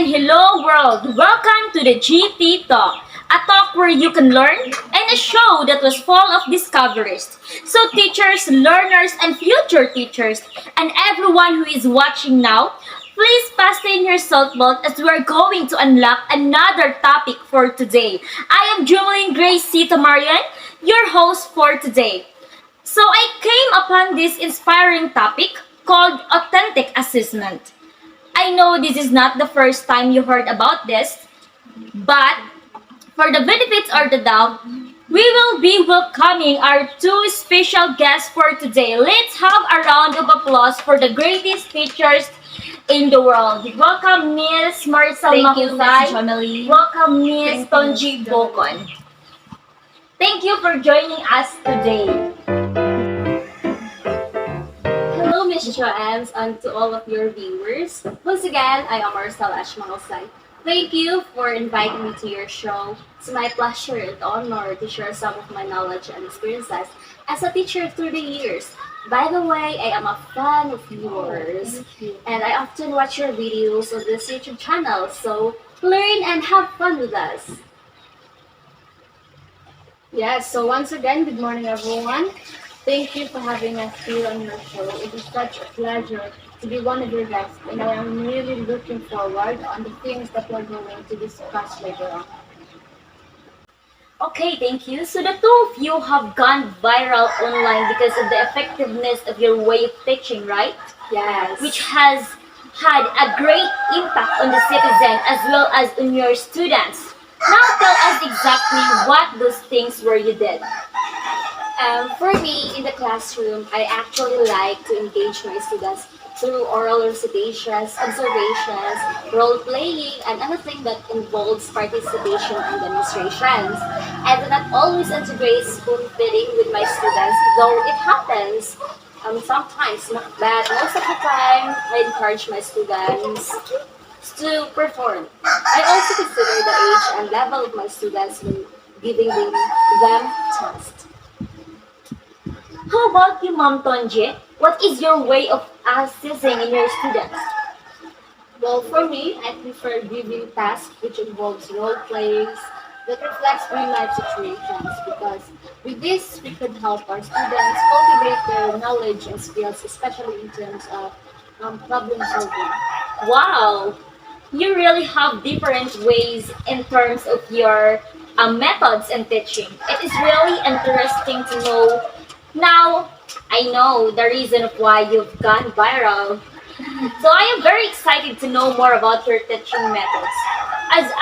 and hello world! Welcome to the GT Talk, a talk where you can learn and a show that was full of discoveries. So teachers, learners, and future teachers, and everyone who is watching now, please fasten your seatbelt as we are going to unlock another topic for today. I am Julian Grace Sita Marian, your host for today. So I came upon this inspiring topic called authentic assessment. I know this is not the first time you heard about this, but for the benefits or the doubt, we will be welcoming our two special guests for today. Let's have a round of applause for the greatest teachers in the world. Welcome Miss Maricel Thank you, Miss Mahusay. Jamali. Welcome Miss Thank you, Tonji Miss Bocon. Thank you for joining us today. Hello, Miss Joanne, and to all of your viewers. Once again, I am Marcel Ashmanosai. Thank you for inviting me to your show. It's my pleasure and honor to share some of my knowledge and experiences as a teacher through the years. By the way, I am a fan of yours, and I often watch your videos on this YouTube channel, so learn and have fun with us. Yes, so once again, good morning everyone. Thank you for having us here on your show. It is such a pleasure to be one of your guests, and I am really looking forward on the things that we're going to discuss later on. Okay, thank you. So the two of you have gone viral online because of the effectiveness of your way of teaching, right? Yes. Which has had a great impact on the citizen as well as on your students. Now tell us exactly what those things were you did. For me, in the classroom, I actually like to engage my students through oral recitations, observations, role playing, and anything that involves participation and demonstrations. I do not always integrate spoon feeding with my students, though it happens sometimes, but most of the time, I encourage my students to perform. I also consider the age and level of my students when giving them tasks. How about you, Ma'am Tonje? What is your way of assessing in your students? Well, for me, I prefer giving tasks which involves role plays that reflects real life situations because with this we could help our students cultivate their knowledge and skills, especially in terms of problem solving. Wow, you really have different ways in terms of your methods in teaching. It is really interesting to know. Now, I know the reason of why you've gone viral. So I am very excited to know more about your teaching methods. As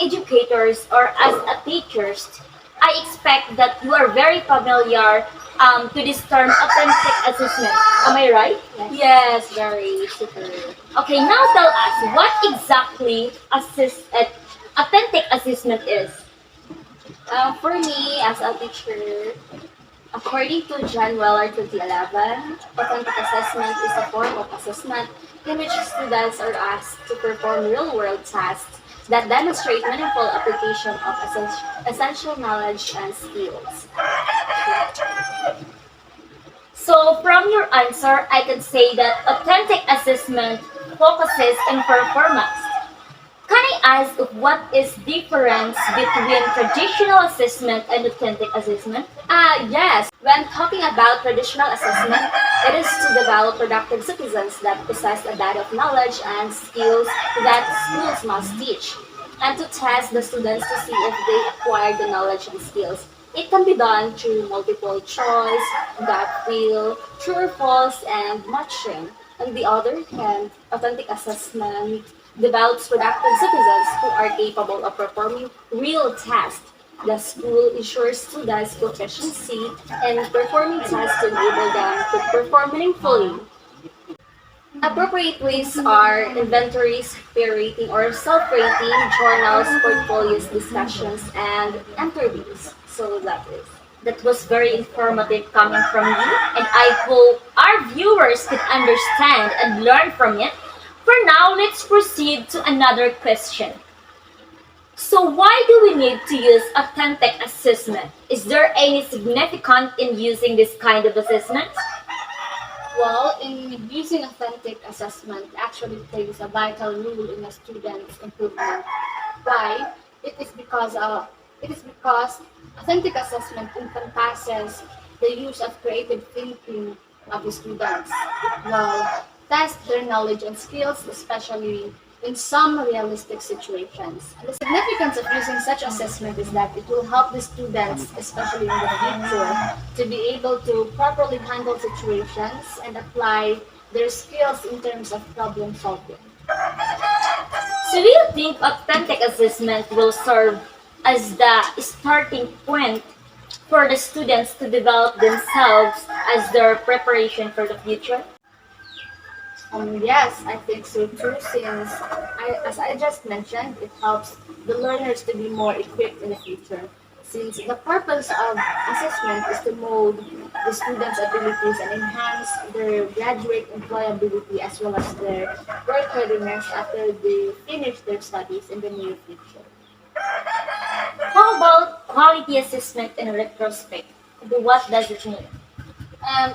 educators or as a teachers, I expect that you are very familiar to this term authentic assessment. Am I right? Yes, very super. Okay, now tell us what exactly authentic assessment is. For me, as a teacher, according to John Weller 2011, authentic assessment is a form of assessment in which students are asked to perform real-world tasks that demonstrate meaningful application of essential knowledge and skills. So from your answer, I can say that authentic assessment focuses on performance. Can I ask what is difference between traditional assessment and authentic assessment? Yes, when talking about traditional assessment, it is to develop productive citizens that possess a body of knowledge and skills that schools must teach, and to test the students to see if they acquire the knowledge and skills. It can be done through multiple choice, gut feel, true or false, and matching. On the other hand, authentic assessment develops productive citizens who are capable of performing real tasks. The school ensures students' proficiency in performing tasks to enable them to perform meaningfully. Appropriate ways are inventories, peer rating or self-rating, journals, portfolios, discussions, and interviews. So that is. That was very informative coming from you, and I hope our viewers could understand and learn from it. For now, let's proceed to another question. So why do we need to use authentic assessment? Is there any significance in using this kind of assessment? Well, in using authentic assessment actually plays a vital role in a student's improvement. Why? It is because uh, it is because authentic assessment encompasses the use of creative thinking of the students. It will test their knowledge and skills, especially in some realistic situations. And the significance of using such assessment is that it will help the students, especially in the future, to be able to properly handle situations and apply their skills in terms of problem solving. So do you think authentic assessment will serve as the starting point for the students to develop themselves as their preparation for the future? Yes, I think so too, since as I just mentioned, it helps the learners to be more equipped in the future. Since the purpose of assessment is to mold the students' abilities and enhance their graduate employability as well as their work readiness after they finish their studies in the near future. How about quality assessment in retrospect? What does it mean?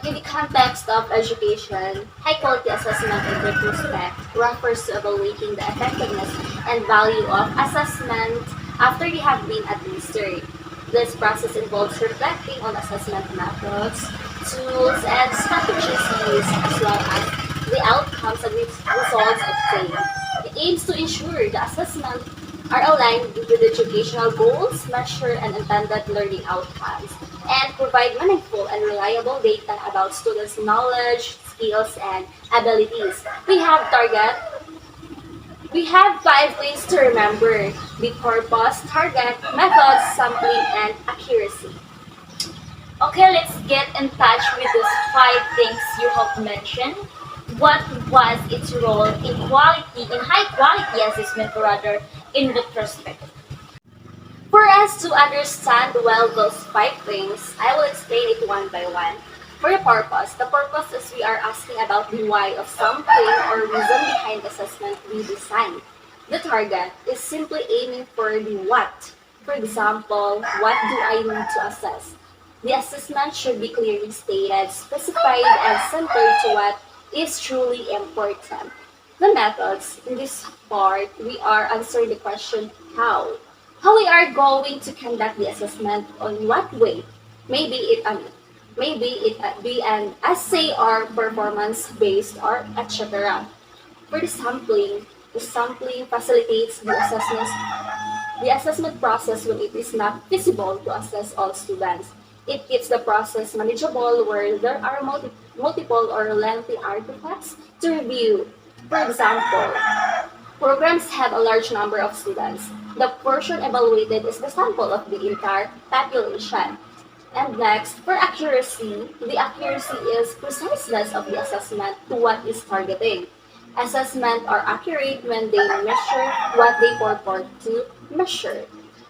In the context of education, high quality assessment in retrospect refers to evaluating the effectiveness and value of assessment after they have been administered. This process involves reflecting on assessment methods, tools, and strategies used, as well as the outcomes and results obtained. It aims to ensure the assessment are aligned with educational goals, measure and intended learning outcomes, and provide meaningful and reliable data about students' knowledge, skills, and abilities. We have 5 ways to remember: the purpose, target, methods, sampling, and accuracy. Okay, let's get in touch with those five things you have mentioned. What was its role in high quality assessment rather in retrospect? For us to understand well those 5 things, I will explain it one by one. For the purpose is we are asking about the why of something or reason behind the assessment we design. The target is simply aiming for the what. For example, what do I need to assess? The assessment should be clearly stated, specified, and centered to what is truly important. The methods, in this part, we are answering the question how. How we are going to conduct the assessment, on what way. Maybe it be an essay or performance based or etc. For the sampling facilitates the assessment process when it is not feasible to assess all students. It keeps the process manageable where there are multiple or lengthy artifacts to review. For example, programs have a large number of students. The portion evaluated is the sample of the entire population. And next, for accuracy, the accuracy is preciseness of the assessment to what is targeting. Assessment are accurate when they measure what they purport to measure.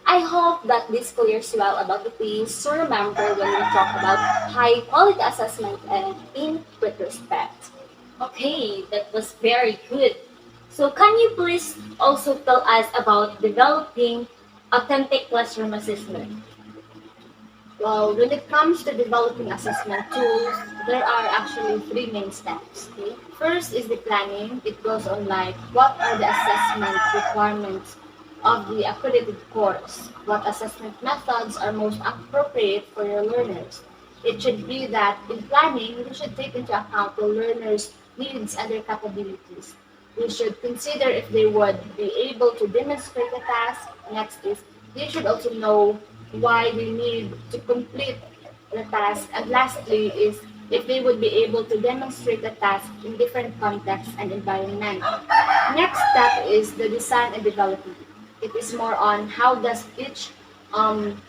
I hope that this clears well about the things to remember when we talk about high quality assessment and in retrospect. Okay, that was very good. So can you please also tell us about developing authentic classroom assessment? Well, when it comes to developing assessment tools, there are actually three main steps. Okay? First is the planning. It goes on like what are the assessment requirements of the accredited course? What assessment methods are most appropriate for your learners? It should be that in planning, we should take into account the learners' needs and their capabilities. We should consider if they would be able to demonstrate the task. Next is they should also know why they need to complete the task. And lastly is if they would be able to demonstrate the task in different contexts and environments. Next step is the design and development. It is more on how does each um,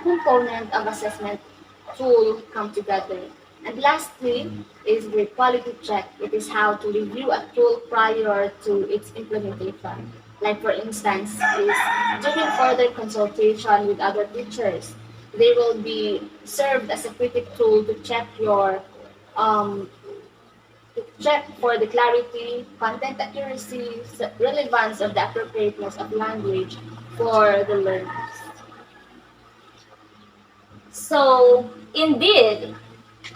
component of assessment tool come together. And lastly is the quality check. It is how to review a tool prior to its implementation. Like for instance, is during further consultation with other teachers, they will be served as a critic tool to um, check for the clarity, content accuracy, relevance of the appropriateness of language for the learners. So indeed,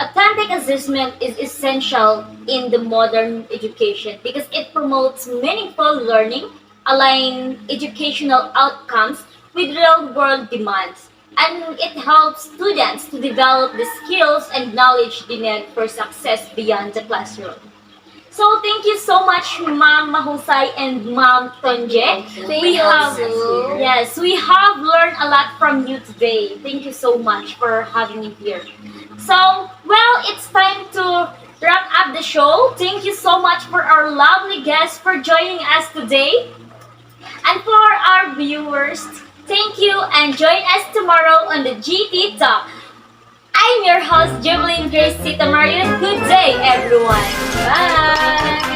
Authentic assessment is essential in the modern education because it promotes meaningful learning, align educational outcomes with real-world demands, and it helps students to develop the skills and knowledge they need for success beyond the classroom. So thank you so much, Ma'am Mahusay and Ma'am Tonje. Thank We you have also. yes, we have learned a lot from you today. Thank you so much for having me here. So, well, it's time to wrap up the show. Thank you so much for our lovely guests for joining us today. And for our viewers, thank you and join us tomorrow on the GT Talk. I'm your host, Jubilin Grace Sita Maria. Good day, everyone. Bye.